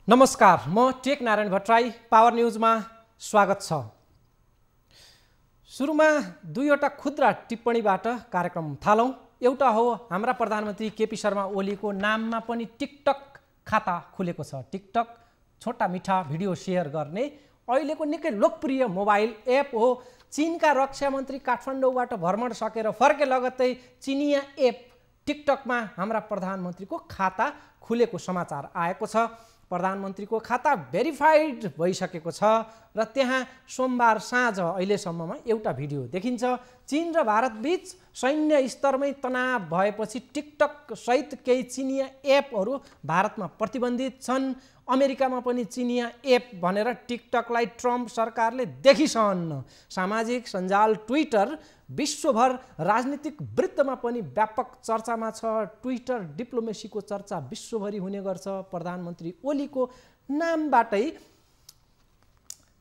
नमस्कार, म take Narayan Bhattarai. Power न्यूजमा स्वागत छ। सुरुमा दुईवटा खुद्रा टिप्पणीबाट कार्यक्रम थालौं। एउटा हो हाम्रा प्रधानमन्त्री केपी शर्मा ओलीको नाममा पनि टिकटक खाता खुलेको छ। टिकटक छोटा मिठा भिडियो सेयर गर्ने अहिलेको निकै लोकप्रिय मोबाइल एप हो। चीनका रक्षा मन्त्री काठमाडौँबाट भ्रमण सकेर फर्के लगत्तै चिनिया एप टिकटकमा हाम्रा प्रधानमन्त्रीको खाता खुलेको समाचार आएको छ। प्रधानमन्त्रीको खाता भेरिफाइड भइसकेको छ र त्यहाँ सोमबार साँझ अहिलेसम्ममा एउटा भिडियो देखिन्छ। चीन र भारत बीच सैन्य स्तरमै तनाव भएपछि टिकटक सहित केही चिनिया एपहरू भारतमा प्रतिबन्धित छन्। अमेरिकामा पनि चिनिया एप भनेर टिकटकलाई ट्रम्प सरकारले देखिसहन्न। सामाजिक सञ्जाल ट्विटर विश्वभर राजनीतिक वृत्तमा पनि व्यापक चर्चामा छ। ट्विटर डिप्लोमेसीको चर्चा विश्वभरि हुने गर्छ। प्रधानमन्त्री ओलीको नामबाटै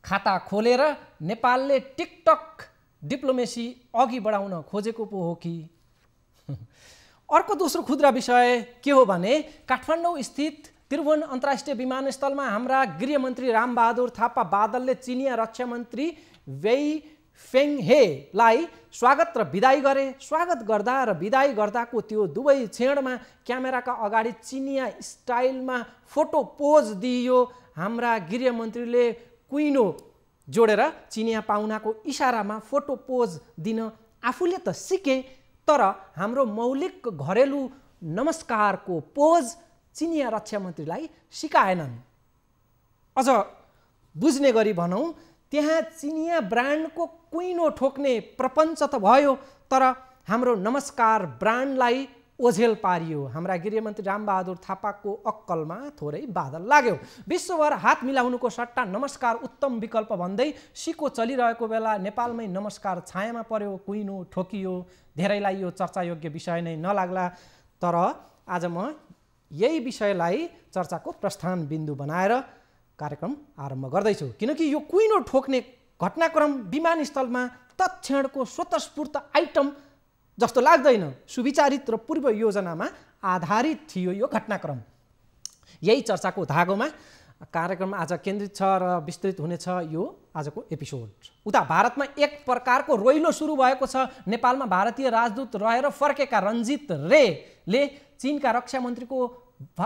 खाता खोलेर नेपालले टिकटक डिप्लोमेसी अघि बढाउन खोजेको पो हो कि? अर्को दोस्रो खुद्रा विषय के हो भने काठमाडौँ स्थित त्रिभुवन अन्तर्राष्ट्रिय विमानस्थलमा हाम्रा गृहमन्त्री रामबहादुर थापा बादलले चिनिया रक्षा मन्त्री वेई फेङहेलाई स्वागत र विदाई गरे। स्वागत गर्दा र विदाई गर्दाको त्यो दुवै क्षणमा क्यामेराका अगाडि चिनिया स्टाइलमा फोटो पोज दिइयो। हाम्रा गृहमन्त्रीले कुइनो जोडेर चिनिया पाहुनाको इसारामा फोटो पोज दिन आफूले त सिके, तर हाम्रो मौलिक घरेलु नमस्कारको पोज चिनिया रक्षा मन्त्रीलाई सिकाएनन्। अझ बुझ्ने गरी भनौँ, त्यहाँ चिनिया ब्रान्डको कुइनो ठोक्ने प्रपञ्च त भयो, तर हाम्रो नमस्कार ब्रान्डलाई ओझेल पारियो। हाम्रा गृहमन्त्री रामबहादुर थापाको अक्कलमा थोरै बादल लाग्यो। विश्वभर हात मिलाउनुको सट्टा नमस्कार उत्तम विकल्प भन्दै सिको चलिरहेको बेला नेपालमै नमस्कार छायामा पर्यो, कुइनो ठोकियो। धेरैलाई यो चर्चायोग्य विषय नै नलाग्ला, तर आज म यही विषयलाई चर्चाको प्रस्थान बिन्दु बनाएर कार्यक्रम आरम्भ गर्दैछु। किनकि यो कुइनो ठोक्ने घटनाक्रम विमानस्थलमा तत्क्षणको स्वतस्फूर्त आइटम जस्तो लाग्दैन। सुविचारित र पूर्व योजनामा आधारित थियो यो घटनाक्रम। यही चर्चाको धागोमा कार्यक्रम आज केन्द्रित छ र विस्तृत हुनेछ यो आजको एपिसोड। उता भारतमा एक प्रकारको रोइलो सुरु भएको छ। नेपालमा भारतीय राजदूत रहेर फर्केका रञ्जित रेले चीनका रक्षा मन्त्रीको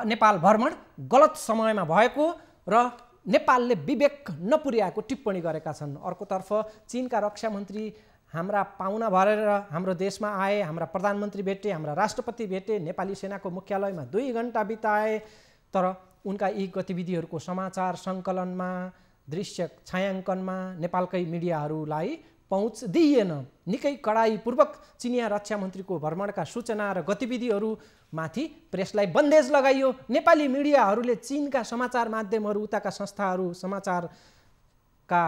नेपाल भ्रमण गलत समयमा भएको र नेपालले विवेक नपुर्याएको टिप्पणी गरेका छन्। अर्कोतर्फ चीनका रक्षा मन्त्री हाम्रा पाहुना भरेर हाम्रो देशमा आए, हाम्रा प्रधानमन्त्री भेटे, हाम्रा राष्ट्रपति भेटे, नेपाली सेनाको मुख्यालयमा 2 घण्टा बिताए, तर उनका यी गतिविधिहरूको समाचार सङ्कलनमा, दृश्य छायाङ्कनमा नेपालकै मिडियाहरूलाई पहुँच दिइएन। निकै कडाइपूर्वक चिनिया रक्षा मन्त्रीको भ्रमणका सूचना र गतिविधिहरूमाथि प्रेसलाई बन्देज लगाइयो। नेपाली मिडियाहरूले चीनका समाचार माध्यमहरू, उताका संस्थाहरू, समाचारका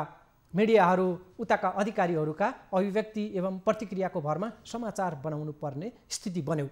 मिडियाहरू, उताका अधिकारीहरूका अभिव्यक्ति एवं प्रतिक्रियाको भरमा समाचार बनाउनु पर्ने स्थिति बन्यो।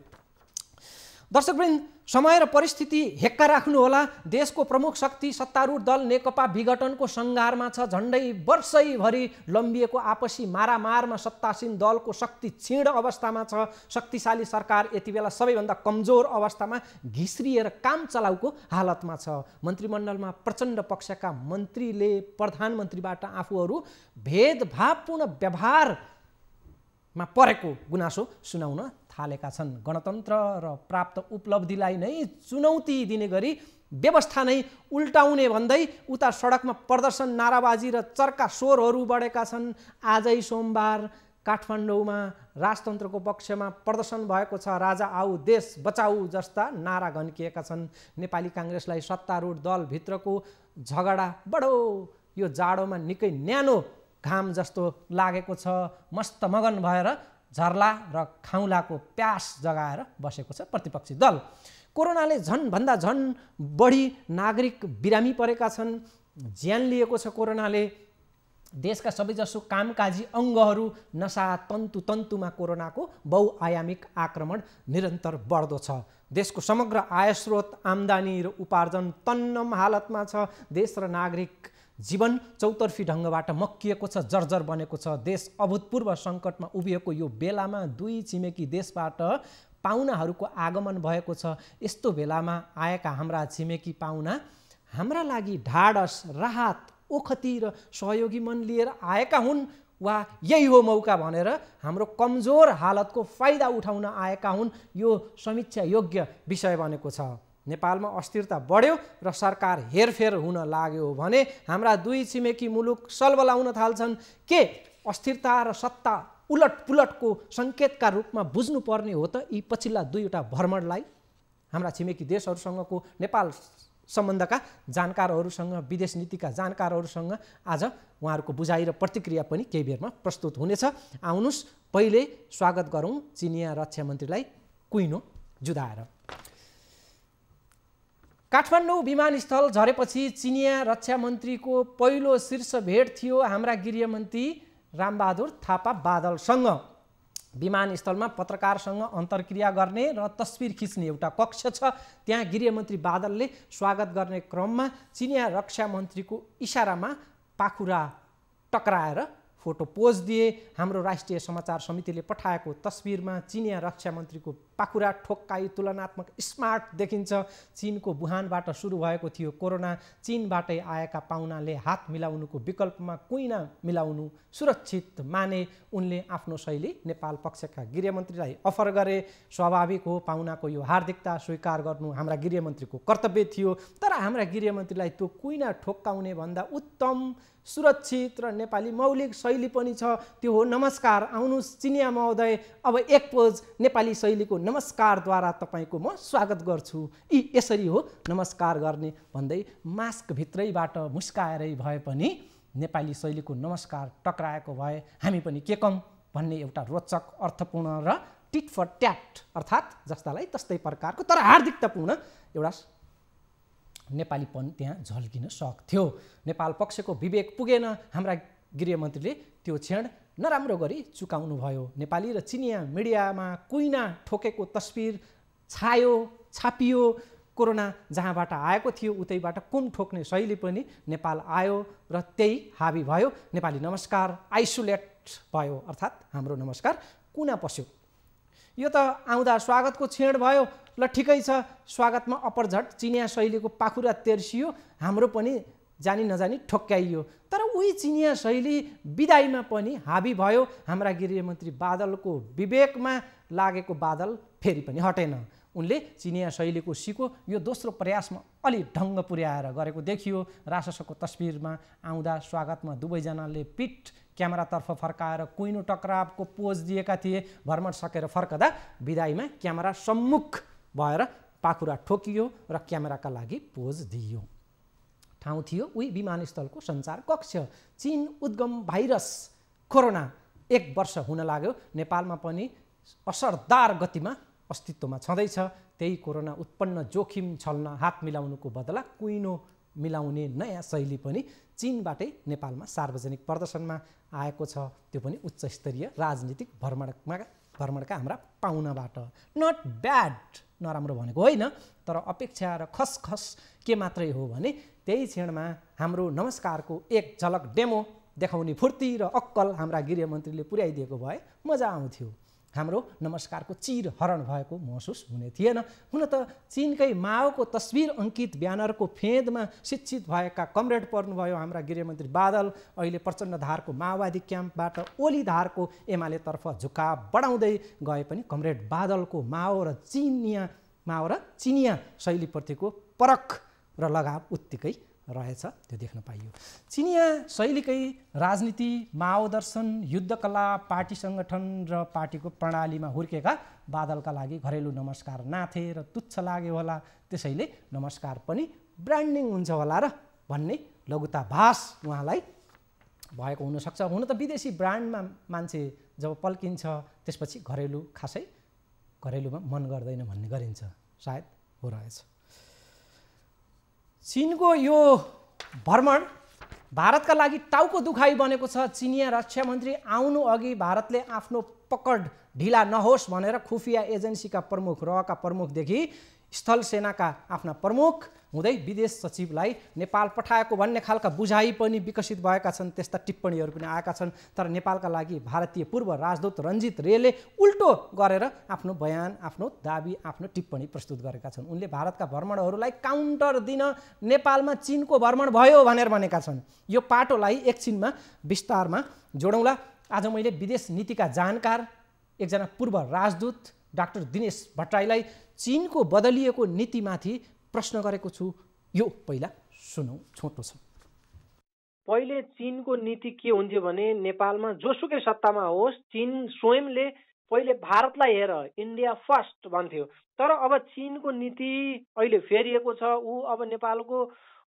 दर्शकवृन्द, समय र परिस्थिति हेक्का राख्नुहोला। देशको प्रमुख शक्ति सत्तारूढ दल नेकपा विघटनको सङ्घारमा छ। झन्डै वर्षैभरि लम्बिएको आपसी मारामारमा सत्तासीन दलको शक्ति क्षीण अवस्थामा छ। शक्तिशाली सरकार यति बेला सबैभन्दा कमजोर अवस्थामा घिस्रिएर काम चलाउको हालतमा छ। मन्त्रीमण्डलमा प्रचण्ड पक्षका मन्त्रीले प्रधानमन्त्रीबाट आफूहरू भेदभावपूर्ण व्यवहारमा परेको गुनासो सुनाउन थालेका छन्। गणतन्त्र र प्राप्त उपलब्धिलाई नै चुनौती दिने गरी व्यवस्था नै उल्टाउने भन्दै उता सडकमा प्रदर्शन, नाराबाजी र चर्का स्वरहरू बढेका छन्। आजै सोमबार काठमाडौँमा राजतन्त्रको पक्षमा प्रदर्शन भएको छ। राजा आऊ देश बचाऊ जस्ता नारा घन्किएका छन्। नेपाली काङ्ग्रेसलाई सत्तारूढ दलभित्रको झगडा बडो यो जाडोमा निकै न्यानो घाम जस्तो लागेको छ। मस्त मगन भएर झर्ला र खाउलाको प्यास जगाएर बसेको छ प्रतिपक्षी दल। कोरोनाले झन्भन्दा झन् बढी नागरिक बिरामी परेका छन्। ज्यान लिएको छ कोरोनाले। देशका सबैजसो कामकाजी अङ्गहरू, नसा, तन्तुमा कोरोनाको बहुआयामिक आक्रमण निरन्तर बढ्दो छ। देशको समग्र आयस्रोत, आम्दानी र उपार्जन तन्नम हालतमा छ। देश र नागरिक जीवन चौतर्फी ढङ्गबाट मक्किएको छ, जर्जर बनेको छ। देश अभूतपूर्व सङ्कटमा उभिएको यो बेलामा 2 छिमेकी देशबाट पाहुनाहरूको आगमन भएको छ। यस्तो बेलामा आएका हाम्रा छिमेकी पाहुना हाम्रा लागि ढाडस, राहत, ओखती र सहयोगी मन लिएर आएका हुन् वा यही हो मौका भनेर हाम्रो कमजोर हालतको फाइदा उठाउन आएका हुन्, यो समीक्षा योग्य विषय बनेको छ। नेपालमा अस्थिरता बढ्यो र सरकार हेरफेर हुन लाग्यो भने हाम्रा दुई छिमेकी मुलुक सलबलाउन थाल्छन्। के अस्थिरता र सत्ता उलटपुलटको सङ्केतका रूपमा बुझ्नुपर्ने हो त यी पछिल्ला दुईवटा भ्रमणलाई? हाम्रा छिमेकी देशहरूसँगको नेपाल सम्बन्धका जानकारहरूसँग, विदेश नीतिका जानकारहरूसँग आज उहाँहरूको बुझाइ र प्रतिक्रिया पनि केही बेरमा प्रस्तुत हुनेछ। आउनुहोस् पहिले स्वागत गरौँ चिनिया रक्षा मन्त्रीलाई कुइनो जुधाएर। काठमाडौँ विमानस्थल झरेपछि चिनिया रक्षा मन्त्रीको पहिलो शीर्ष भेट थियो हाम्रा गृहमन्त्री रामबहादुर थापा बादलसँग। विमानस्थलमा पत्रकारसँग अन्तर्क्रिया गर्ने र तस्बिर खिच्ने एउटा कक्ष छ, त्यहाँ गृहमन्त्री बादलले स्वागत गर्ने क्रममा चिनिया रक्षा मन्त्रीको इसारामा पाखुरा टक्राएर फोटो पोज दिए। हाम्रो राष्ट्रिय समाचार समितिले पठाएको तस्बिरमा चिनिया रक्षा मन्त्रीको पाखुरा ठोक्काई तुलनात्मक स्मार्ट देखिन्छ। चीनको वुहानबाट सुरु भएको थियो कोरोना। चीनबाटै आएका पाहुनाले हात मिलाउनुको विकल्पमा कुइना मिलाउनु सुरक्षित माने उनले आफ्नो शैली नेपाल पक्षका गृहमन्त्रीलाई अफर गरे। स्वाभाविक हो, पाहुनाको यो हार्दिकता स्वीकार गर्नु हाम्रा गृहमन्त्रीको कर्तव्य थियो। तर हाम्रा गृहमन्त्रीलाई त्यो कुइना ठोक्काउने भन्दा उत्तम, सुरक्षित र नेपाली मौलिक शैली पनि छ, त्यो हो नमस्कार। आउनुहोस् चिनिया महोदय, अब एक पोज नेपाली शैलीको नमस्कारद्वारा तपाईँको म स्वागत गर्छु। यसरी हो नमस्कार गर्ने भन्दै मास्कभित्रैबाट मुस्काएरै भए पनि नेपाली शैलीको नमस्कार टक्राएको भए हामी पनि के कम भन्ने एउटा रोचक, अर्थपूर्ण र टिट फर ट्याट अर्थात् जस्तालाई तस्तै प्रकारको तर हार्दिकतापूर्ण एउटा नेपालीपन त्यहाँ झल्किन सक्थ्यो। नेपाल पक्षको विवेक पुगेन। हाम्रा गृहमन्त्रीले त्यो क्षण नराम्रो गरी चुकाउनु भयो। नेपाली र चिनिया मिडियामा कुइना ठोकेको तस्बिर छापियो। कोरोना जहाँबाट आएको थियो उतैबाट कुम ठोक्ने शैली पनि नेपाल आयो र त्यही हाबी भयो। नेपाली नमस्कार आइसोलेट भयो, अर्थात् हाम्रो नमस्कार कुना पस्यो। यो त आउँदा स्वागतको क्षण भयो, ल ठिकै छ, स्वागतमा अपरझट चिनिया शैलीको पाखुरा तेर्सियो, हाम्रो पनि जानी नजानी ठोक्काइयो। तर उही चिनिया शैली विदाईमा पनि हाबी भयो। हाम्रा गृहमन्त्री बादलको विवेकमा लागेको बादल फेरि पनि हटेन। उनले चिनिया शैलीको सिको यो दोस्रो प्रयासमा अलि ढङ्ग पुर्याएर गरेको देखियो। राससको तस्बिरमा आउँदा स्वागतमा दुवैजनाले पिठ क्यामेरातर्फ फर्काएर कुइनो टक्रावको पोज दिएका थिए। भ्रमण सकेर फर्कदा विदाईमा क्यामेरा सम्मुख भएर पाखुरा ठोकियो र क्यामेराका लागि पोज दिइयो। ठाउँ थियो उही विमानस्थलको सञ्चार कक्ष। चीन उद्गम भाइरस कोरोना 1 वर्ष हुन लाग्यो। नेपालमा पनि असरदार गतिमा अस्तित्वमा छँदैछ। त्यही कोरोना उत्पन्न जोखिम छल्न हात मिलाउनुको बदला कुइनो मिलाउने नयाँ शैली पनि चीनबाटै नेपालमा सार्वजनिक प्रदर्शनमा आएको छ, त्यो पनि उच्च स्तरीय राजनीतिक भ्रमणका हाम्रा पाहुनाबाट। नट ब्याड, नराम्रो भनेको होइन, तर अपेक्षा र खसखस के मात्रै हो भने त्यही क्षणमा हाम्रो नमस्कारको एक झलक डेमो देखाउने फुर्ती र अक्कल हाम्रा गृहमन्त्रीले पुर्याइदिएको भए मजा आउँथ्यो। हाम्रो नमस्कारको चिर हरण भएको महसुस हुने थिएन। हुन त चीनकै माओको तस्बिर अङ्कित ब्यानरको फेदमा शिक्षित भएका कमरेड पर्नुभयो हाम्रा गृहमन्त्री बादल। अहिले प्रचण्ड धारको माओवादी क्याम्पबाट ओली धारको एमालेतर्फ झुकाव बढाउँदै गए पनि कमरेड बादलको माओ र चिनिया शैलीप्रतिको परख र लगाव उत्तिकै रहेछ, त्यो देख्न पाइयो। चिनिया शैलीकै राजनीति, माओ दर्शन, युद्धकला, पार्टी सङ्गठन र पार्टीको प्रणालीमा हुर्केका बादलका लागि घरेलु नमस्कार नाथे र तुच्छ लाग्यो होला। त्यसैले नमस्कार पनि ब्रान्डिङ हुन्छ होला र भन्ने लघुताभास उहाँलाई भएको हुनसक्छ। हुन त विदेशी ब्रान्डमा मान्छे जब पल्किन्छ त्यसपछि घरेलुमा मन गर्दैन भन्ने गरिन्छ, सायद हो रहेछ। चीनको यो भ्रमण भारतका लागि टाउको दुखाइ बनेको छ। चिनिया रक्षा मन्त्री आउनु अघि भारतले आफ्नो पकड ढिला नहोस् भनेर खुफिया एजेन्सीका प्रमुख, रहका प्रमुखदेखि स्थल सेनाका आफ्ना प्रमुख हुँदै विदेश सचिवलाई नेपाल पठाएको भन्ने खालका बुझाइ पनि विकसित भएका छन्। त्यस्ता टिप्पणीहरू पनि आएका छन्। तर नेपालका लागि भारतीय पूर्व राजदूत रञ्जित रेले उल्टो गरेर आफ्नो बयान, आफ्नो दाबी, आफ्नो टिप्पणी प्रस्तुत गरेका छन्। उनले भारतका भ्रमणहरूलाई काउन्टर दिन नेपालमा चीनको भ्रमण भयो भनेर भनेका छन्। यो पाटोलाई एकछिनमा विस्तारमा जोडौँला। आज मैले विदेश नीतिका जानकार एकजना पूर्व राजदूत डाक्टर दिनेश भट्टराईलाई चीनको बदलिएको नीतिमाथि प्रश्न गरेको छु। यो पहिला सुनौ, छोटो छ। पहिले चीनको नीति के हुन्थ्यो भने नेपालमा जोसुकै सत्तामा होस् चीन स्वयंले पहिले भारतलाई हेर इन्डिया फर्स्ट भन्थ्यो। तर अब चीनको नीति अहिले फेरिएको छ। ऊ अब नेपालको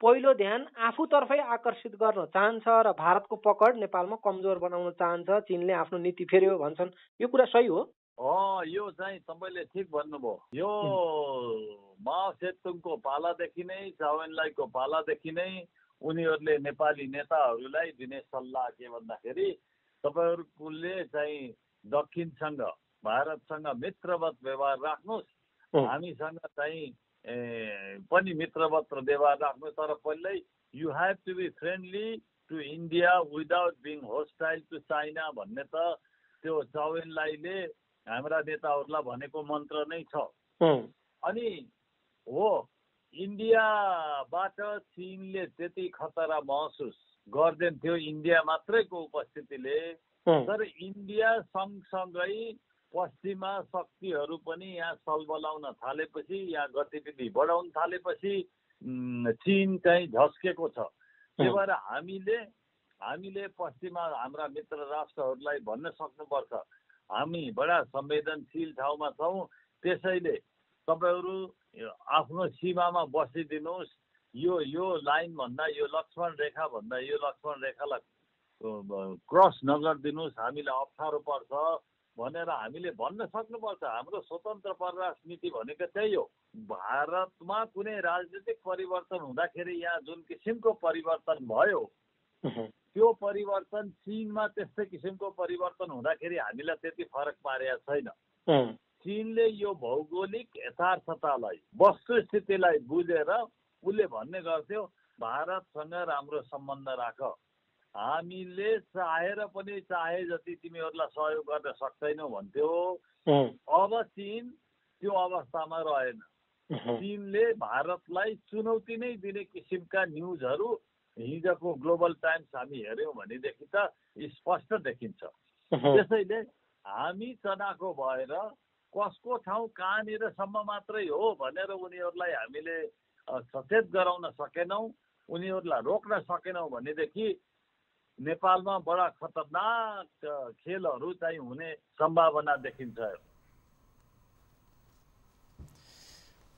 पहिलो ध्यान आफूतर्फै आकर्षित गर्न चाहन्छ र भारतको पकड नेपालमा कमजोर बनाउन चाहन्छ। चीनले आफ्नो नीति फेर्यो भन्छन्। यो कुरा सही हो? यो चाहिँ तपाईँले ठिक भन्नुभयो। यो माओ सेतुङको पालादेखि नै, चाउएनलाईको पालादेखि नै उनीहरूले नेपाली नेताहरूलाई दिने सल्लाह के भन्दाखेरि तपाईँहरूले चाहिँ दक्षिणसँग भारतसँग मित्रवत व्यवहार राख्नुहोस्, हामीसँग चाहिँ पनि मित्रवत व्यवहार राख्नु, तर पहिल्यै you have to be friendly to India without being hostile to China भन्ने त त्यो चाउएनलाईले हाम्रा नेताहरूलाई भनेको मन्त्र नै छ। अनि हो इन्डियाबाट चीनले त्यति खतरा महसुस गर्दैन थियो इन्डिया मात्रैको उपस्थितिले। तर इन्डिया सँगसँगै पश्चिमा शक्तिहरू पनि यहाँ सलबलाउन थालेपछि, यहाँ गतिविधि बढाउन थालेपछि चीन चाहिँ झस्केको छ। त्यही भएर हामीले पश्चिमा हाम्रा मित्र राष्ट्रहरूलाई भन्न सक्नुपर्छ हामी बडा संवेदनशील ठाउँमा छौँ, त्यसैले तपाईँहरू आफ्नो सीमामा बसिदिनुहोस्। यो लाइन भन्दा, यो लक्ष्मण रेखा भन्दा यो लक्ष्मण रेखालाई क्रस नगरिदिनुहोस्, हामीलाई अप्ठ्यारो पर्छ भनेर हामीले भन्न सक्नुपर्छ। हाम्रो स्वतन्त्र परराष्ट्र नीति भनेको त्यही हो। भारतमा कुनै राजनीतिक परिवर्तन हुँदाखेरि यहाँ जुन किसिमको परिवर्तन भयो त्यो परिवर्तन चीनमा त्यस्तै किसिमको परिवर्तन हुँदाखेरि हामीलाई त्यति फरक पारेको छैन। चीनले यो भौगोलिक यथार्थतालाई, वस्तुस्थितिलाई बुझेर उसले भन्ने गर्थ्यो भारतसँग राम्रो सम्बन्ध राख, हामीले चाहेर पनि चाहे जति तिमीहरूलाई सहयोग गर्न सक्दैनौ भन्थ्यो। अब चीन त्यो अवस्थामा रहेन। चीनले भारतलाई चुनौती नै दिने किसिमका न्युजहरू हिजोको ग्लोबल टाइम्स हामी हेऱ्यौँ भनेदेखि त स्पष्ट देखिन्छ। त्यसैले हामी चनाखो भएर कसको ठाउँ कहाँनिरसम्म मात्रै हो भनेर उनीहरूलाई हामीले सचेत गराउन सकेनौँ, उनीहरूलाई रोक्न सकेनौँ भनेदेखि नेपालमा बडा खतरनाक खेलहरू चाहिँ हुने सम्भावना देखिन्छ।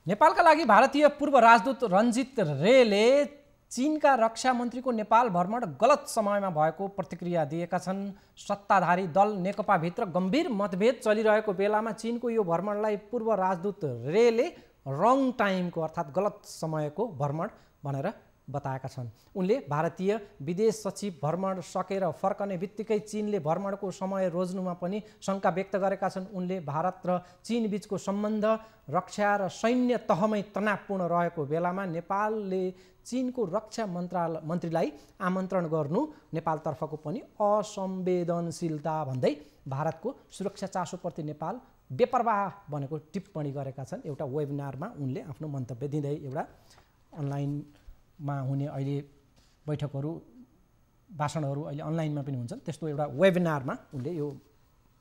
नेपालका लागि भारतीय पूर्व राजदूत रञ्जित रेले चीनका रक्षा मन्त्रीको नेपाल भ्रमण गलत समयमा भएको प्रतिक्रिया दिएका छन्। सत्ताधारी दल नेकपाभित्र गम्भीर मतभेद चलिरहेको बेलामा चीनको यो भ्रमणलाई पूर्व राजदूत रेले रङ टाइमको अर्थात् गलत समयको भ्रमण भनेर बताएका छन्। उनले भारतीय विदेश सचिव भ्रमण सकेर फर्कने बित्तिकै चीनले भ्रमणको समय रोज्नुमा पनि शङ्का व्यक्त गरेका छन्। उनले भारत र चीन बीचको सम्बन्ध रक्षा र सैन्य तहमै तनावपूर्ण रहेको बेलामा नेपालले चीनको रक्षा मन्त्रीलाई आमन्त्रण गर्नु नेपालतर्फको पनि असंवेदनशीलता भन्दै भारतको सुरक्षा चासोप्रति नेपाल बेपरवाह बनेको टिप्पणी गरेका छन्। एउटा वेबिनारमा उनले आफ्नो मन्तव्य दिँदै, एउटा अनलाइनमा हुने अहिले बैठकहरू, भाषणहरू अहिले अनलाइनमा पनि हुन्छन्, त्यस्तो एउटा वेबिनारमा उनले यो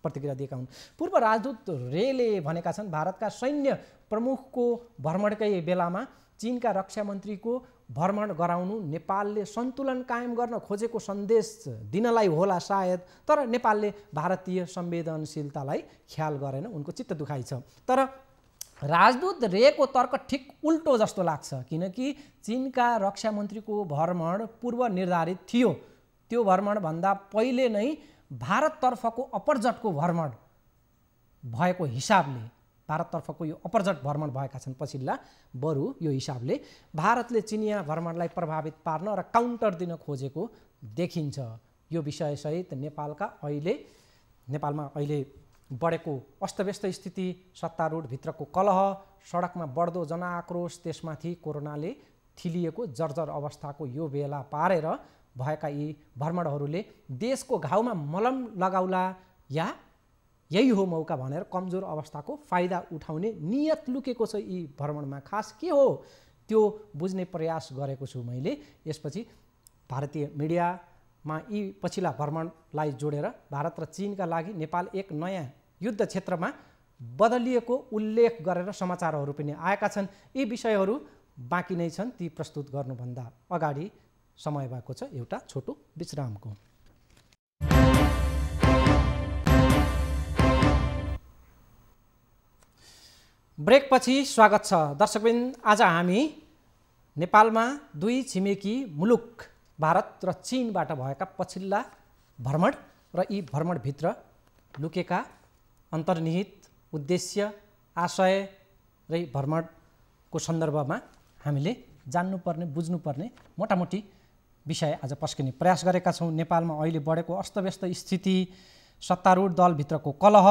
प्रतिक्रिया दिएका हुन्। पूर्व राजदूत रेले भनेका छन् भारतका सैन्य प्रमुखको भ्रमणकै बेलामा चीनका रक्षा मन्त्रीको भ्रमण गराउनु नेपालले सन्तुलन कायम गर्न खोजेको सन्देश दिनलाई होला सायद, तर नेपालले भारतीय संवेदनशीलतालाई ख्याल गरेन, उनको चित्त दुखाइ छ। तर राजदूत रेको तर्क ठिक उल्टो जस्तो लाग्छ, किनकि चीनका रक्षा मन्त्रीको भ्रमण पूर्व निर्धारित थियो। त्यो भ्रमणभन्दा पहिले नै भारततर्फको अपरजटको भ्रमण भएको हिसाबले, भारततर्फको यो अपरजट भ्रमण भएका छन् पछिल्ला, बरु यो हिसाबले भारतले चिनिया भ्रमणलाई प्रभावित पार्न र काउन्टर दिन खोजेको देखिन्छ। यो विषयसहित नेपालमा अहिले बढेको अस्तव्यस्त स्थिति, सत्तारूढ भित्रको कलह, सडकमा बढ्दो जनआक्रोश, त्यसमाथि कोरोनाले थिलिएको जर्जर अवस्थाको यो बेला पारेर भएका यी भ्रमणहरूले देशको घाउमा मलम लगाउला या यही हो मौका भनेर कमजोर अवस्थाको फाइदा उठाउने नियत लुकेको छ यी भ्रमणमा। खास के हो त्यो बुझ्ने प्रयास गरेको छु मैले। यसपछि भारतीय मिडियामा यी पछिल्ला भ्रमणलाई जोडेर भारत र चीनका लागि नेपाल एक नयाँ युद्ध क्षेत्रमा बदलिएको उल्लेख गरेर समाचारहरू पनि आएका छन्। यी विषयहरू बाँकी नै छन्, ती प्रस्तुत गर्नुभन्दा अगाडि समय भएको छ एउटा छोटो विश्रामको। ब्रेकपछि स्वागत छ दर्शकवृन्द। आज हामी नेपालमा दुई छिमेकी मुलुक भारत र चीनबाट भएका पछिल्ला भ्रमण र यी भ्रमणभित्र लुकेका अन्तर्निहित उद्देश्य, आशय र यी भ्रमणको सन्दर्भमा हामीले जान्नुपर्ने, बुझ्नुपर्ने मोटामोटी विषय आज पस्किने प्रयास गरेका छौँ। नेपालमा अहिले बढेको अस्तव्यस्त स्थिति, सत्तारूढ दलभित्रको कलह,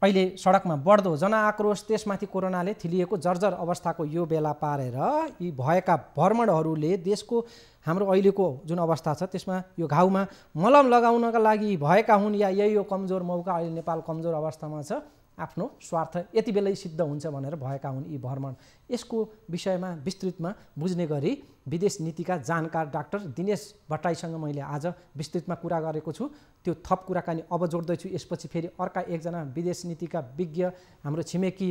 अहिले सडकमा बढ्दो जनआक्रोश, त्यसमाथि कोरोनाले थिलिएको जर्जर अवस्थाको यो बेला पारेर यी भएका भ्रमणहरूले देशको हाम्रो अहिलेको जुन अवस्था छ त्यसमा यो घाउमा मलम लगाउनका लागि भएका हुन् या यही हो कमजोर मौका, अहिले नेपाल कमजोर अवस्थामा छ, आफ्नो स्वार्थ यति बेलै सिद्ध हुन्छ भनेर भएका हुन् यी भ्रमण। यसको विषयमा विस्तृतमा बुझ्ने गरी विदेश नीतिका जानकार डाक्टर दिनेश भट्टराईसँग मैले आज विस्तृतमा कुरा गरेको छु। त्यो थप कुराकानी अब जोड्दैछु। यसपछि फेरि अर्का एकजना विदेश नीतिका विज्ञ, हाम्रो छिमेकी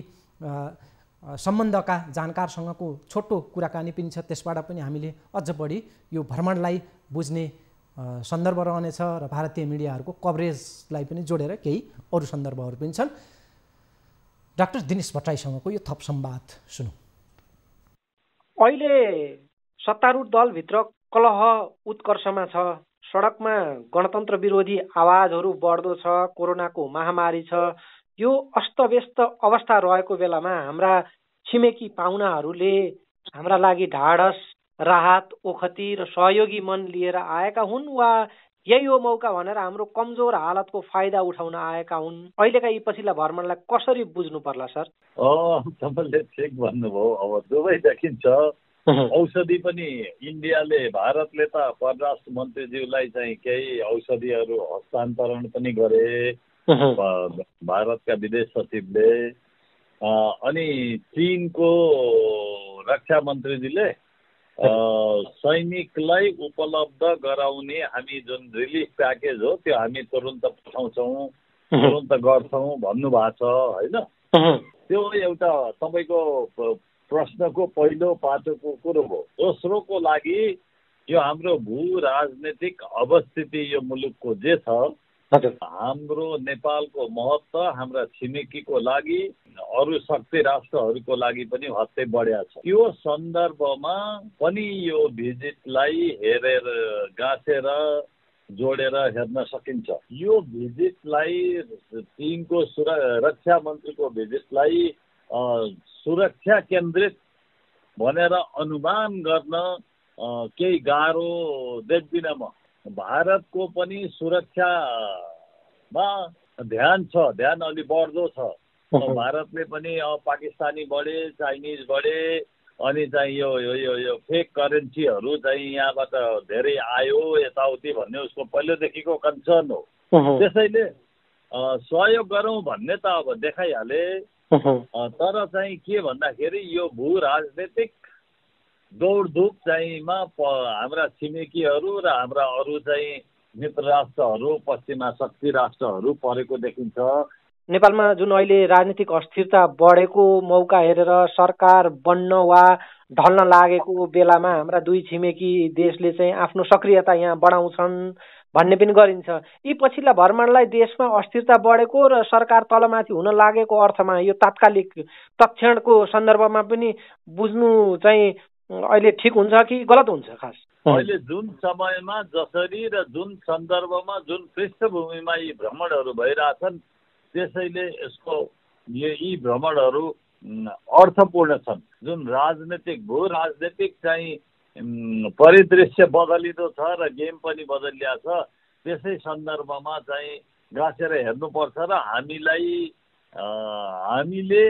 सम्बन्धका जानकारसँगको छोटो कुराकानी पनि छ। त्यसबाट पनि हामीले अझ बढी यो भ्रमणलाई बुझ्ने सन्दर्भ रहनेछ र भारतीय मिडियाहरूको कभरेजलाई पनि जोडेर केही अरू सन्दर्भहरू पनि छन्। डाक्टर दिनेश भट्टराईसँगको यो थप संवाद सुनौ। अहिले सत्तारूढ दलभित्र कलह उत्कर्षमा छ, सडकमा गणतन्त्र विरोधी आवाजहरू बढ्दो छ, कोरोनाको महामारी छ। यो अस्तव्यस्त अवस्था रहेको बेलामा हाम्रा छिमेकी पाहुनाहरूले हाम्रा लागि ढाडस, राहत, ओखती र सहयोगी मन लिएर आएका हुन् वा यही हो मौका भनेर हाम्रो कमजोर हालतको फाइदा उठाउन आएका हुन्? अहिलेका यी पछिल्ला भ्रमणलाई कसरी बुझ्नु पर्ला सर? तपाईँले ठिक भन्नुभयो। अब दुवै देखिन्छ। औषधि पनि इन्डियाले, भारतले त परराष्ट्र मन्त्रीज्यूलाई चाहिँ केही औषधिहरू हस्तान्तरण पनि गरे भारतका विदेश सचिवले। अनि चीनको रक्षा मन्त्रीजीले सैनिकलाई उपलब्ध गराउने हामी जुन रिलिफ प्याकेज हो त्यो हामी तुरुन्त पठाउँछौँ, तुरुन्त गर्छौँ भन्नुभएको छ होइन। त्यो एउटा तपाईँको प्रश्नको पहिलो पाटोको कुरो हो। दोस्रोको लागि यो हाम्रो भू राजनीतिक अवस्थिति यो मुलुकको जे छ, हाम्रो नेपालको महत्त्व हाम्रा छिमेकीको लागि, अरू शक्ति राष्ट्रहरूको लागि पनि हत्तै बढ्या छ। यो सन्दर्भमा पनि यो भिजिटलाई हेरेर गाँसेर जोडेर हेर्न सकिन्छ। यो भिजिटलाई, चीनको रक्षा मन्त्रीको भिजिटलाई सुरक्षा केन्द्रित भनेर अनुमान गर्न केही गाह्रो देख्दिनँ म। भारतको पनि सुरक्षामा ध्यान छ, ध्यान अलि बढ्दो छ। भारतले पनि पाकिस्तानी बढे, चाइनिज बढे, अनि चाहिँ यो फेक करेन्सीहरू चाहिँ यहाँबाट धेरै आयो यताउति भन्ने उसको पहिलेदेखिको कन्सर्न हो। त्यसैले सहयोग गरौँ भन्ने त अब देखाइहाले। तर चाहिँ के भन्दाखेरि यो भू राजनीतिक दौडधुप चाहिँमा हाम्रा छिमेकीहरू र हाम्रा अरू चाहिँ मित्र राष्ट्रहरू, पश्चिमा शक्ति राष्ट्रहरू परेको देखिन्छ। नेपालमा जुन अहिले राजनीतिक अस्थिरता बढेको मौका हेरेर सरकार बन्न वा ढल्न लागेको बेलामा हाम्रा दुई छिमेकी देशले चाहिँ आफ्नो सक्रियता यहाँ बढाउँछन् भन्ने पनि गरिन्छ। यी पछिल्ला भ्रमणलाई देशमा अस्थिरता बढेको र सरकार तलमाथि हुन लागेको अर्थमा यो तात्कालिक तत्क्षणको सन्दर्भमा पनि बुझ्नु चाहिँ अहिले ठिक हुन्छ कि गलत हुन्छ? खास अहिले जुन समयमा जसरी र जुन सन्दर्भमा जुन पृष्ठभूमिमा यी भ्रमणहरू भइरहेछन् त्यसैले यसको यी भ्रमणहरू अर्थपूर्ण छन्। जुन राजनीतिक, भू राजनीतिक चाहिँ परिदृश्य बदलिँदो छ र गेम पनि बदलिया छ, त्यसै सन्दर्भमा चाहिँ गाँसेर हेर्नुपर्छ र हामीले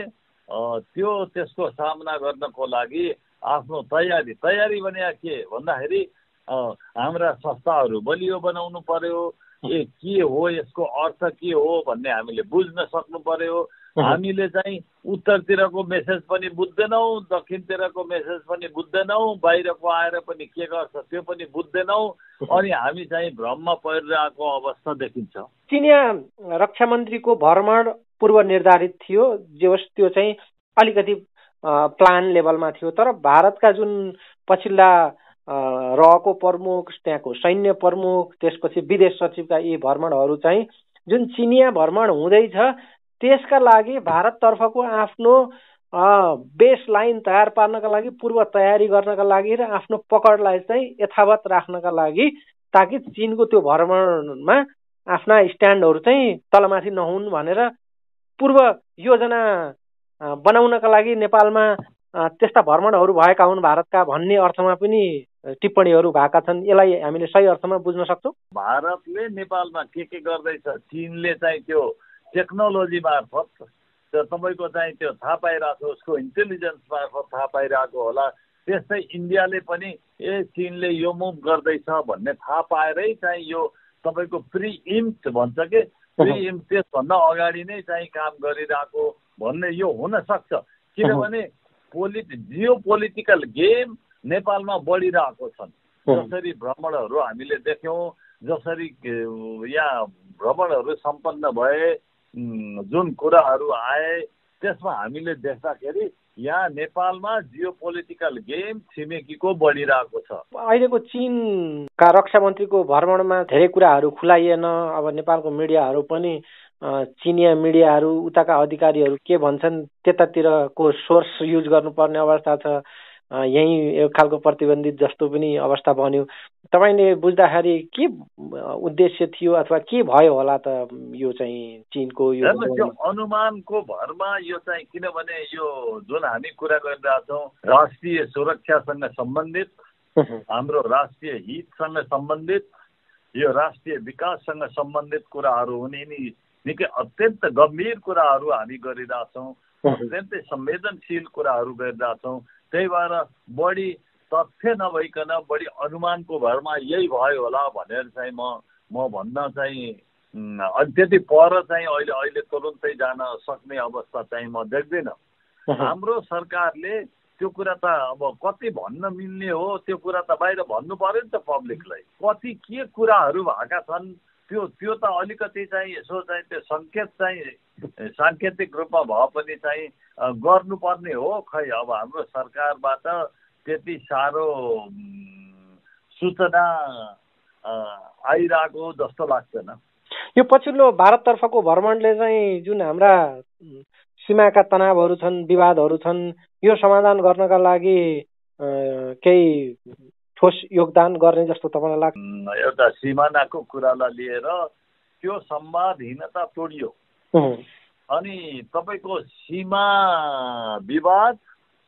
त्यसको सामना गर्नको लागि आफ्नो तयारी भने के भन्दाखेरि हाम्रा संस्थाहरू बलियो बनाउनु पर्यो। के हो यसको अर्थ के हो भन्ने हामीले बुझ्न सक्नु पर्यो। हामीले चाहिँ उत्तरतिरको मेसेज पनि बुझ्दैनौँ, दक्षिणतिरको मेसेज पनि बुझ्दैनौँ, बाहिरको आएर पनि के गर्छ त्यो पनि बुझ्दैनौँ, अनि हामी चाहिँ भ्रममा परिरहेको अवस्था देखिन्छ। चिनिया रक्षा मन्त्रीको भ्रमण पूर्व निर्धारित थियो, जे होस् त्यो चाहिँ अलिकति प्लान लेभलमा थियो। तर भारतका जुन पछिल्ला रहको प्रमुख, त्यहाँको सैन्य प्रमुख, त्यसपछि विदेश सचिवका यी भ्रमणहरू चाहिँ जुन चिनिया भ्रमण हुँदैछ त्यसका लागि भारततर्फको आफ्नो बेस लाइन तयार पार्नका लागि, पूर्व तयारी गर्नका लागि र आफ्नो पकडलाई चाहिँ यथावत राख्नका लागि, ताकि चीनको त्यो भ्रमणमा आफ्ना स्ट्यान्डहरू चाहिँ तलमाथि नहुन् भनेर पूर्व योजना बनाउनका लागि नेपालमा त्यस्ता भ्रमणहरू भएका हुन् भारतका भन्ने अर्थमा पनि टिप्पणीहरू भएका छन्। यसलाई हामीले सही अर्थमा बुझ्न सक्छौँ। भारतले नेपालमा के गर्दैछ, चीनले चाहिँ त्यो टेक्नोलोजी मार्फत तपाईँको चाहिँ त्यो थाहा पाइरहेको, उसको इन्टेलिजेन्स मार्फत थाहा पाइरहेको होला। त्यस्तै इन्डियाले पनि चीनले यो मुभ गर्दैछ भन्ने थाहा पाएरै चाहिँ यो तपाईँको प्रिइम्प्ट भन्छ कि, प्रिइम्प्ट त्यसभन्दा अगाडि नै चाहिँ काम गरिरहेको भन्ने यो हुन सक्छ। किनभने जियो पोलिटिकल गेम नेपालमा बढिरहेको छन्। जसरी भ्रमणहरू हामीले देख्यौँ, जसरी यहाँ भ्रमणहरू सम्पन्न भए, जुन कुराहरू आए, त्यसमा हामीले देख्दाखेरि यहाँ नेपालमा जियो पोलिटिकल गेम छिमेकीको बढिरहेको छ। अहिलेको चीनका रक्षा मन्त्रीको भ्रमणमा धेरै कुराहरू खुलाइएन। अब नेपालको मिडियाहरू पनि चिनिया मिडियाहरू, उताका अधिकारीहरू के भन्छन् त्यतातिरको सोर्स युज गर्नुपर्ने अवस्था छ। यही एक खालको प्रतिबन्धित जस्तो पनि अवस्था बन्यो। तपाईँले बुझ्दाखेरि के उद्देश्य थियो अथवा के भयो होला त यो चाहिँ चीनको यो अनुमानको भरमा यो चाहिँ, किनभने यो जुन हामी कुरा गरिरहेछौँ राष्ट्रिय सुरक्षासँग सम्बन्धित, हाम्रो राष्ट्रिय हितसँग सम्बन्धित, यो राष्ट्रिय विकाससँग सम्बन्धित कुराहरू हुने नि निकै अत्यन्त गम्भीर कुराहरू हामी गरिरहेछौँ, अत्यन्तै संवेदनशील कुराहरू गरिरहेछौँ। त्यही भएर बढी तथ्य नभइकन बढी अनुमानको भरमा यही भयो होला भनेर चाहिँ म भन्न चाहिँ त्यति पर चाहिँ अहिले तुरुन्तै जान सक्ने अवस्था चाहिँ म देख्दिनँ। हाम्रो सरकारले त्यो कुरा त अब कति भन्न मिल्ने हो त्यो कुरा त बाहिर भन्नु पर्यो नि त पब्लिकलाई। कति के कुराहरू भएका छन् त्यो त अलिकति चाहिँ यसो चाहिँ त्यो सङ्केत चाहिँ साङ्केतिक रूपमा भए पनि चाहिँ गर्नुपर्ने हो। खै अब हाम्रो सरकारबाट त्यति साह्रो सूचना आइरहेको जस्तो लाग्दैन। यो पछिल्लो भारततर्फको भ्रमणले चाहिँ जुन हाम्रा सीमाका तनावहरू छन्, विवादहरू छन्, यो समाधान गर्नका लागि केही ठोस योगदान गर्ने जस्तो तपाईँलाई लाग्छ? एउटा सिमानाको कुरालाई लिएर त्यो संवादहीनता तोडियो अनि तपाईँको सीमा विवाद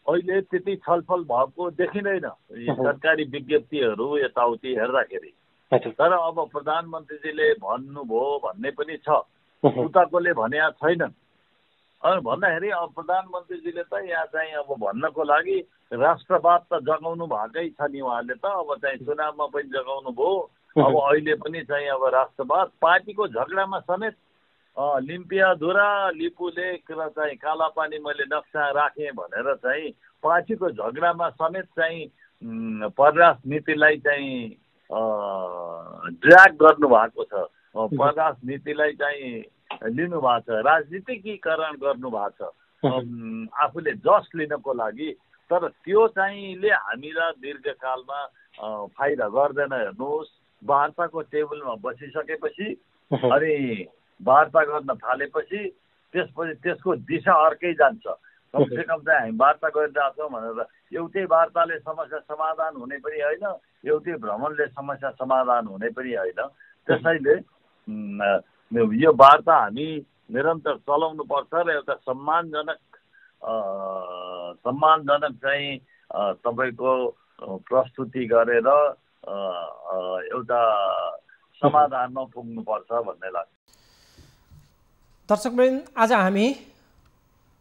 अहिले त्यति छलफल भएको देखिँदैन सरकारी विज्ञप्तिहरू यताउति हेर्दाखेरि। तर अब प्रधानमन्त्रीजीले भन्नुभयो भन्ने पनि छ, उताकोले भने छैनन्। अनि भन्दाखेरि अब प्रधानमन्त्रीजीले त यहाँ चाहिँ अब भन्नको लागि राष्ट्रवाद त जगाउनु भएकै छ नि उहाँले त। अब चाहिँ चुनावमा पनि जगाउनु भयो, अब अहिले पनि चाहिँ अब राष्ट्रवाद पार्टीको झगडामा समेत लिम्पियाधुरा लिपुले चाहिँ कालापानी मैले नक्सा राखेँ भनेर चाहिँ पार्टीको झगडामा समेत चाहिँ परराष्ट्र नीतिलाई चाहिँ ड्र्याग गर्नु भएको छ, परराष्ट्र नीतिलाई चाहिँ लिनु भएको छ, राजनीतिकीकरण गर्नु भएको छ आफूले जस लिनको लागि। तर त्यो चाहिँले हामीलाई दीर्घकालमा फाइदा गर्दैन। हेर्नुहोस्, वार्ताको टेबलमा बसिसकेपछि अनि वार्ता गर्न थालेपछि त्यसपछि त्यसको दिशा अर्कै जान्छ। कमसेकम चाहिँ हामी वार्ता गरिरहेछौँ भनेर एउटै वार्ताले समस्या समाधान हुने पनि होइन, एउटै भ्रमणले समस्या समाधान हुने पनि होइन। त्यसैले यो वार्ता हामी निरन्तर चलाउनु पर्छ र एउटा सम्मानजनक चाहिँ तपाईँको प्रस्तुति गरेर एउटा समाधानमा पुग्नुपर्छ भन्ने लाग्छ। दर्शकवृन्द, आज हामी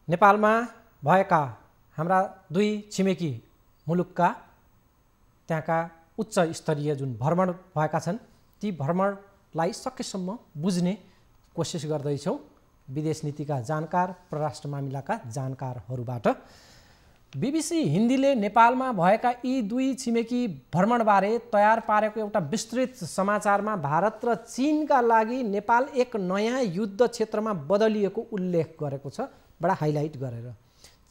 नेपालमा भएका हाम्रा दुई छिमेकी मुलुकका त्यहाँका उच्च स्तरीय जुन भ्रमण भएका छन् ती भ्रमणलाई सकेसम्म बुझ्ने कोसिस गर्दैछौँ विदेश नीतिका जानकार परराष्ट्र मामिलाका जानकारहरूबाट। बीबीसी हिन्दीले नेपालमा भएका यी दुई छिमेकी भ्रमणबारे तयार पारेको एउटा विस्तृत समाचारमा भारत र चीनका लागि नेपाल एक नयाँ युद्ध क्षेत्रमा बदलिएको उल्लेख गरेको छ, बडा हाइलाइट गरेर।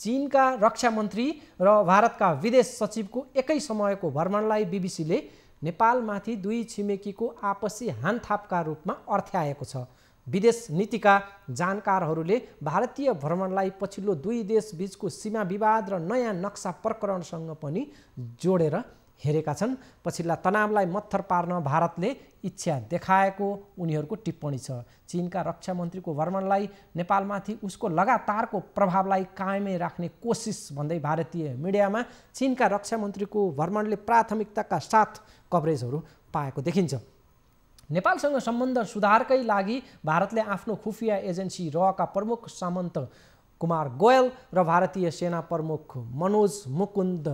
चीनका रक्षा मन्त्री र भारतका विदेश सचिवको एकै समयको भ्रमणलाई बीबीसीले नेपालमाथि दुई छिमेकीको आपसी हानथापका रूपमा अर्थ्याएको छ। विदेश नीतिका जानकारहरूले भारतीय भ्रमणलाई पछिल्लो दुई देश बीचको सीमा विवाद र नयाँ नक्सा प्रकरणसँग पनि जोडेर हेरेका छन्। पछिल्ला तनावलाई मत्थर पार्न भारतले इच्छा देखाएको उनीहरूको टिप्पणी छ। चीनका रक्षा मन्त्रीको भ्रमणलाई नेपालमाथि उसको लगातारको प्रभावलाई कायमै राख्ने कोसिस भन्दै भारतीय मिडियामा चीनका रक्षा मन्त्रीको भ्रमणले प्राथमिकताका साथ कभरेजहरू पाएको देखिन्छ। नेपालसँग सम्बन्ध सुधारकै लागि भारतले आफ्नो खुफिया एजेन्सी रका प्रमुख सामन्त कुमार गोयल र भारतीय सेना प्रमुख मनोज मुकुन्द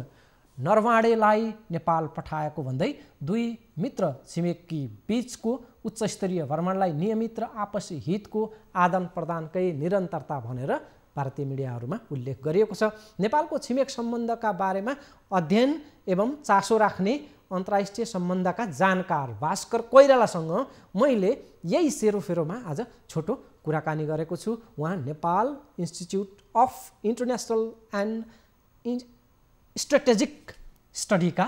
नरवाणेलाई नेपाल पठाएको भन्दै दुई मित्र छिमेकी बीचको उच्चस्तरीय भ्रमणलाई नियमित र आपसी हितको आदान प्रदानकै निरन्तरता भनेर भारतीय मिडियाहरूमा उल्लेख गरिएको छ। नेपालको छिमेक सम्बन्धका बारेमा अध्ययन एवं चासो राख्ने अन्तर्राष्ट्रिय सम्बन्धका जानकार भास्कर कोइरालासँग मैले यही सेरोफेरोमा आज छोटो कुराकानी गरेको छु। उहाँ Nepal institute of international and strategic स्टडीका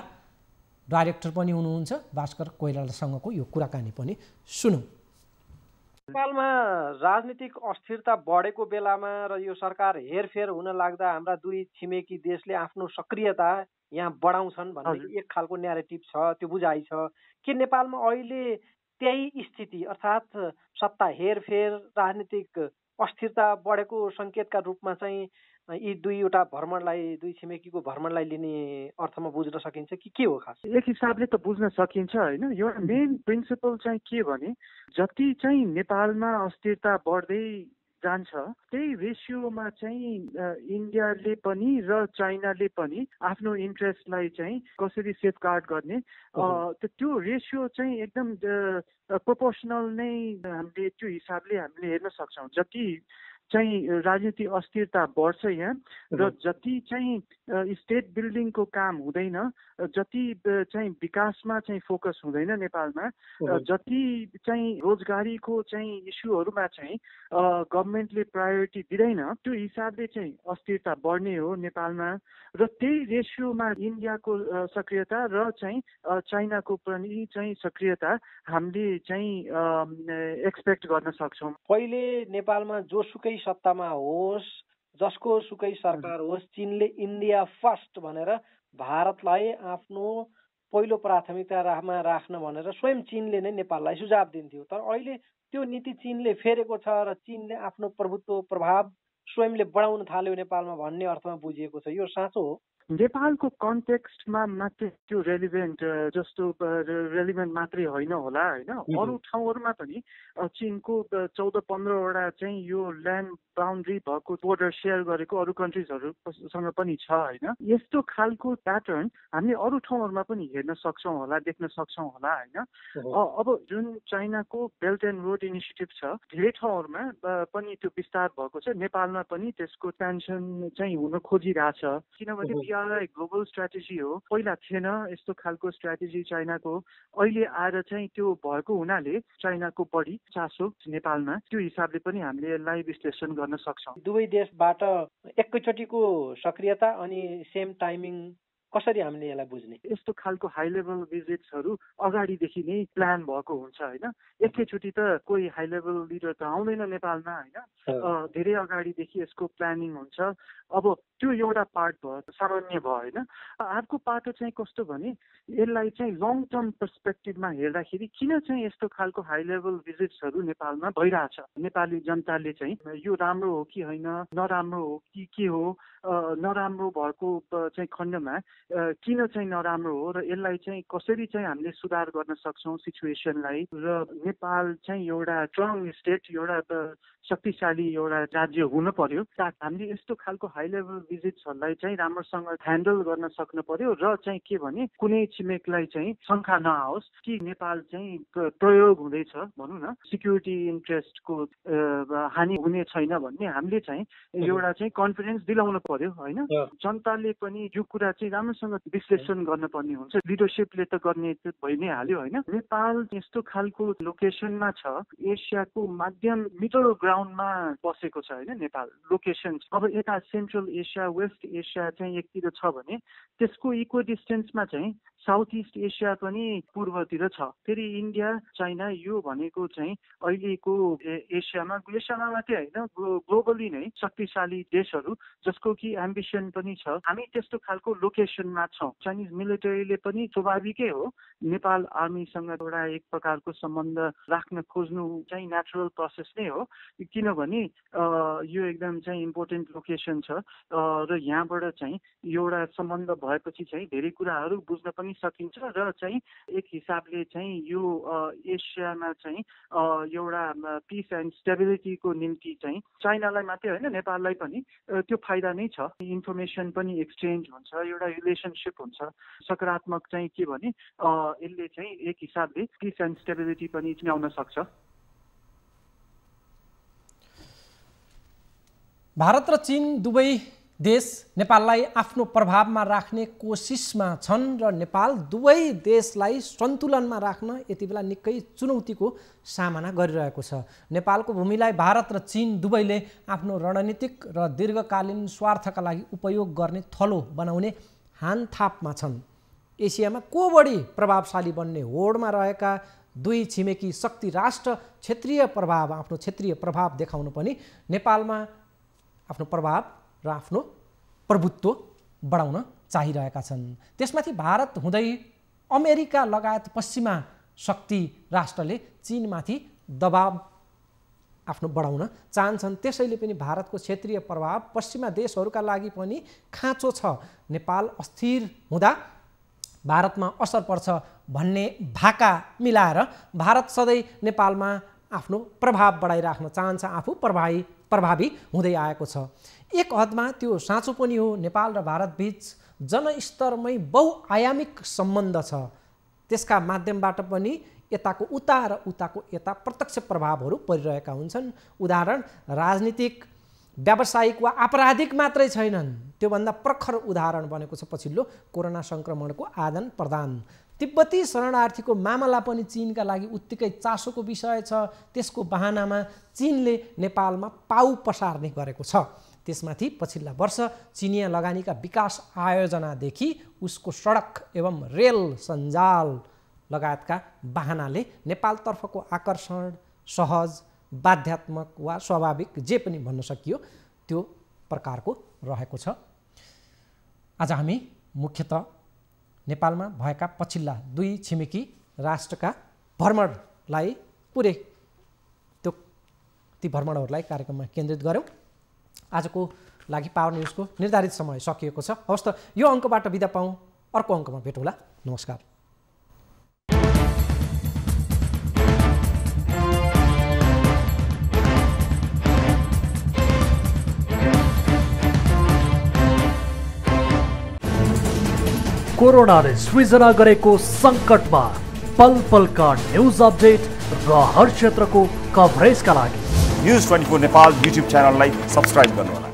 डाइरेक्टर पनि हुनुहुन्छ। भास्कर कोइरालासँगको यो कुराकानी पनि सुनौँ। नेपालमा राजनीतिक अस्थिरता बढेको बेलामा र यो सरकार हेरफेर हुन लाग्दा हाम्रा दुई छिमेकी देशले आफ्नो सक्रियता यहाँ बढाउँछन् भन्ने एक खालको न्यारेटिभ छ, त्यो बुझाइ छ। के नेपालमा अहिले त्यही स्थिति अर्थात् सत्ता हेरफेर राजनीतिक अस्थिरता बढेको सङ्केतका रूपमा चाहिँ यी दुईवटा भ्रमणलाई दुई छिमेकीको भ्रमणलाई लिने अर्थमा बुझ्न सकिन्छ कि के हो खास? एक हिसाबले त बुझ्न सकिन्छ होइन। यो मेन प्रिन्सिपल चाहिँ के भने जति चाहिँ नेपालमा अस्थिरता बढ्दै जान्छ त्यही रेसियोमा चाहिँ इन्डियाले पनि र चाइनाले पनि आफ्नो इन्ट्रेस्टलाई चाहिँ कसरी सेफगार्ड गर्ने त्यो रेसियो चाहिँ एकदम प्रोपोर्सनल नै हामीले त्यो हिसाबले हामीले हेर्न सक्छौँ। जति चाहिँ राजनीतिक अस्थिरता बढ्छ यहाँ र जति चाहिँ स्टेट बिल्डिङको काम हुँदैन, जति चाहिँ विकासमा चाहिँ फोकस हुँदैन नेपालमा, जति चाहिँ रोजगारीको चाहिँ इस्युहरूमा चाहिँ गभर्मेन्टले प्रायोरिटी दिँदैन, त्यो हिसाबले चाहिँ अस्थिरता बढ्ने हो नेपालमा। र त्यही रेसियोमा इन्डियाको सक्रियता र चाहिँ चाइनाको पनि चाहिँ सक्रियता हामीले चाहिँ एक्सपेक्ट गर्न सक्छौँ। पहिले नेपालमा जोसुकै सत्तामा होस्, जसको सुकै सरकार होस्, चीनले इन्डिया फर्स्ट भनेर भारतलाई आफ्नो पहिलो प्राथमिकतामा राख्न भनेर स्वयं चीनले नै नेपाललाई सुझाव दिन्थ्यो। तर अहिले त्यो नीति चीनले फेरेको छ र चीनले आफ्नो प्रभुत्व प्रभाव स्वयंले बढाउन थाल्यो नेपालमा भन्ने अर्थमा बुझिएको छ। यो साँचो हो? नेपालको कन्टेक्स्टमा मात्रै त्यो रेलिभेन्ट जस्तो रेलिभेन्ट मात्रै होइन होला होइन। अरू ठाउँहरूमा पनि चीनको 14-15वटा चाहिँ यो ल्यान्ड बााउन्ड्री भएको बोर्डर सेयर गरेको अरू कन्ट्रिजहरूसँग पनि छ होइन। यस्तो खालको प्याटर्न हामीले अरू ठाउँहरूमा पनि हेर्न सक्छौँ होला, देख्न सक्छौँ होला होइन। अब जुन चाइनाको बेल्ट एन्ड रोड इनिसिएटिभ छ धेरै ठाउँहरूमा पनि त्यो विस्तार भएको छ। नेपालमा पनि त्यसको टेन्सन चाहिँ हुन खोजिरहेछ, किनभने ग्लोबल स्ट्राटेजी हो। पहिला थिएन यस्तो खालको स्ट्राटेजी चाइनाको, अहिले आएर चाहिँ त्यो भएको हुनाले चाइनाको बढी चासो नेपालमा, त्यो हिसाबले पनि हामीले यसलाई विश्लेषण गर्न सक्छौँ। दुवै देशबाट एकैचोटिको सक्रियता अनि सेम टाइमिङ कसरी हामीले यसलाई बुझ्ने? यस्तो खालको हाई लेभल भिजिट्सहरू अगाडिदेखि नै प्लान भएको हुन्छ होइन। एकैचोटि त कोही हाई लेभल लिडर त आउँदैन नेपालमा होइन। धेरै अगाडिदेखि यसको प्लानिङ हुन्छ। अब त्यो एउटा पार्ट भयो, सामान्य भयो होइन। अर्को पार्ट चाहिँ कस्तो भने यसलाई चाहिँ लङ टर्म पर्सपेक्टिभमा हेर्दाखेरि किन चाहिँ यस्तो खालको हाई लेभल भिजिट्सहरू नेपालमा भइरहेछ, नेपाली जनताले चाहिँ यो राम्रो हो कि होइन, नराम्रो हो कि के हो, नराम्रो भएको चाहिँ खण्डमा किन चाहिँ नराम्रो हो र यसलाई चाहिँ कसरी चाहिँ हामीले सुधार गर्न सक्छौँ सिचुएसनलाई, र नेपाल चाहिँ एउटा स्ट्रङ स्टेट, एउटा शक्तिशाली एउटा राज्य हुन पर्यो। हामीले यस्तो खालको हाई लेभल भिजिट्सहरूलाई चाहिँ राम्रोसँग ह्यान्डल गर्न सक्नु पर्यो र चाहिँ के भने कुनै छिमेकलाई चाहिँ शङ्का नआओस् कि नेपाल चाहिँ प्रयोग हुँदैछ भनौँ न, सिक्युरिटी इन्ट्रेस्टको हानि हुने छैन भन्ने हामीले चाहिँ एउटा चाहिँ कन्फिडेन्स दिलाउनु पर्यो होइन। जनताले पनि यो कुरा चाहिँ राम्रोसँग विश्लेषण गर्नुपर्ने हुन्छ, लिडरसिपले त गर्ने भइ नै हाल्यो होइन। नेपाल यस्तो खालको लोकेसनमा छ, एसियाको माध्यम मिडल ग्राउन्डमा बसेको छ होइन नेपाल लोकेसन। अब यता सेन्ट्रल एसिया वेस्ट एसिया चाहिँ एकतिर छ भने त्यसको इक्व डिस्टेन्समा चाहिँ साउथ इस्ट एसिया पनि पूर्वतिर छ। फेरि इन्डिया चाइना यो भनेको चाहिँ अहिलेको एसियामा मात्रै होइन ग्लोबली नै शक्तिशाली देशहरू जसको कि एम्बिसन पनि छ। हामी त्यस्तो खालको लोकेसनमा छौँ। चाइनिज मिलिटरीले पनि स्वाभाविकै हो नेपाल आर्मीसँग एउटा एक प्रकारको सम्बन्ध राख्न खोज्नु चाहिँ नेचुरल प्रोसेस नै हो, किनभने यो एकदम चाहिँ इम्पोर्टेन्ट लोकेसन छ र यहाँबाट चाहिँ एउटा सम्बन्ध भएपछि चाहिँ धेरै कुराहरू बुझ्न पनि सकिन्छ र चाहिँ एक हिसाबले चाहिँ यो एसियामा चाहिँ एउटा पिस एन्ड स्टेबिलिटीको निम्ति चाहिँ चाइनालाई मात्रै होइन नेपाललाई पनि त्यो फाइदा नै छ। इन्फर्मेसन पनि एक्सचेन्ज हुन्छ, एउटा रिलेसनसिप हुन्छ। सकारात्मक चाहिँ के भने यसले चाहिँ एक हिसाबले पिस एन्ड स्टेबिलिटी पनि ल्याउन सक्छ। भारत र चीन दुवै देश नेपाललाई आफ्नो प्रभावमा राख्ने कोसिसमा छन् र नेपाल दुवै देशलाई सन्तुलनमा राख्न यति बेला निकै चुनौतीको सामना गरिरहेको छ। नेपालको भूमिलाई भारत र चीन दुवैले आफ्नो रणनीतिक र दीर्घकालीन स्वार्थका लागि उपयोग गर्ने थलो बनाउने हानथापमा छन्। एसियामा को बढी प्रभावशाली बन्ने होडमा रहेका दुई छिमेकी शक्ति राष्ट्र आफ्नो क्षेत्रीय प्रभाव देखाउन पनि नेपालमा आफ्नो प्रभाव र आफ्नो प्रभुत्व बढाउन चाहिरहेका छन्। त्यसमाथि भारत हुँदै अमेरिका लगायत पश्चिमा शक्ति राष्ट्रले चीनमाथि दबाव आफ्नो बढाउन चाहन्छन्। त्यसैले पनि भारतको क्षेत्रीय प्रभाव पश्चिमा देशहरूका लागि पनि खाँचो छ। नेपाल अस्थिर हुँदा भारतमा असर पर्छ भन्ने भाका मिलाएर भारत सधैँ नेपालमा आफ्नो प्रभाव बढाइराख्न चाहन्छ, आफू प्रभावी हुँदै आएको छ। एक हदमा त्यो साँचो पनि हो। नेपाल र भारतबीच जनस्तरमै बहुआयामिक सम्बन्ध छ। त्यसका माध्यमबाट पनि यताको उता र उताको यता प्रत्यक्ष प्रभावहरू परिरहेका हुन्छन्। उदाहरण राजनीतिक, व्यावसायिक वा आपराधिक मात्रै छैनन्। त्योभन्दा प्रखर उदाहरण बनेको छ पछिल्लो कोरोना सङ्क्रमणको आदान प्रदान। तिब्बती शरणार्थीको मामला पनि चीनका लागि उत्तिकै चासोको विषय छ। त्यसको बहानामा चीनले नेपालमा पाउ पसार्ने गरेको छ। त्यसमाथि पछिल्ला वर्ष चिनिया लगानीका विकास आयोजनादेखि उसको सडक एवं रेल सञ्जाल लगायतका बहानाले नेपालतर्फको आकर्षण सहज, बाध्यात्मक वा स्वाभाविक जे पनि भन्न सकियो त्यो प्रकारको रहेको छ। आज हामी मुख्यतः नेपालमा भएका पछिल्ला दुई छिमेकी राष्ट्रका भ्रमणलाई ती भ्रमणहरूलाई कार्यक्रममा केन्द्रित गऱ्यौँ। आजको लागि पावर न्युजको निर्धारित समय सकिएको छ। हवस् त यो अङ्कबाट बिदा पाऊँ, अर्को अङ्कमा भेटौँला। नमस्कार। कोरोनाले सृजना गरेको सङ्कटमा पल पलका न्युज अपडेट र हर क्षेत्रको कभरेजका लागि न्युज 24 नेपाल युट्युब च्यानललाई सब्स्क्राइब गर्नुहोला।